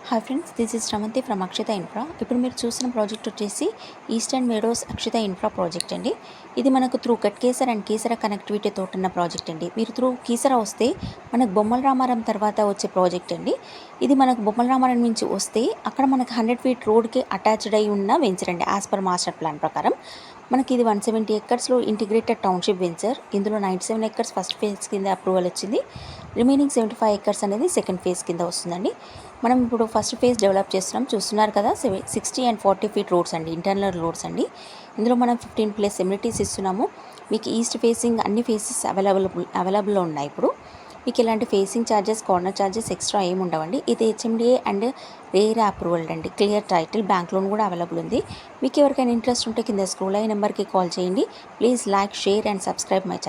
Hi friends, this is Ramanthi from Akshita Infra. ఇప్పుడు మీరు చూసిన ప్రాజెక్ట్ వచ్చేసి Eastern Meadows Akshita Infra project అండి. ఇది మనకు through Ghatkesar and Keesara connectivity తోటున్న ప్రాజెక్ట్ అండి. మీరు త్రూ కీసర వస్తే మనకు బొమ్మల రామారం తర్వాత వచ్చే ప్రాజెక్ట్ అండి. ఇది మనకు బొమ్మల రామారం నుంచి వస్తే అక్కడ మనకు 100 ఫీట్ రోడ్కి అటాచ్డ్ అయి ఉన్న వెంచర్ అండి. యాజ్ పర్ మాస్టర్ ప్లాన్ ప్రకారం మనకి ఇది 170 ఎకర్స్లో ఇంటిగ్రేటెడ్ టౌన్షిప్ వెంచర్. ఇందులో 97 ఎకర్స్ ఫస్ట్ ఫేజ్ కింద అప్రూవల్ వచ్చింది. రిమైనింగ్ 75 ఎకర్స్ అనేది సెకండ్ ఫేజ్ కింద వస్తుందండి. మనం ఇప్పుడు ఫస్ట్ ఫేజ్ డెవలప్ చేస్తున్నాం, చూస్తున్నారు కదా. 60 and 40 ఫీట్ రోడ్స్ అండి, ఇంటర్నల్ రోడ్స్ అండి. ఇందులో మనం 15+ ఎమ్యూనిటీస్ ఇస్తున్నాము. మీకు ఈస్ట్ ఫేసింగ్ అన్ని ఫేసెస్ అవైలబుల్లో ఉన్నాయి. ఇప్పుడు మీకు ఇలాంటి facing charges, corner charges extra ఏమి ఉండవండి. ఇది హెచ్ఎండిఏ అండ్ రేర్ అప్రూవల్ అండి. క్లియర్ టైటిల్, బ్యాంక్ లోన్ కూడా అవైలబుల్ ఉంది. మీకు ఎవరికైనా ఇంట్రెస్ట్ ఉంటే కింద స్క్రోల్ అయ్యే నెంబర్కి కాల్ చేయండి. Please like, share and subscribe my channel.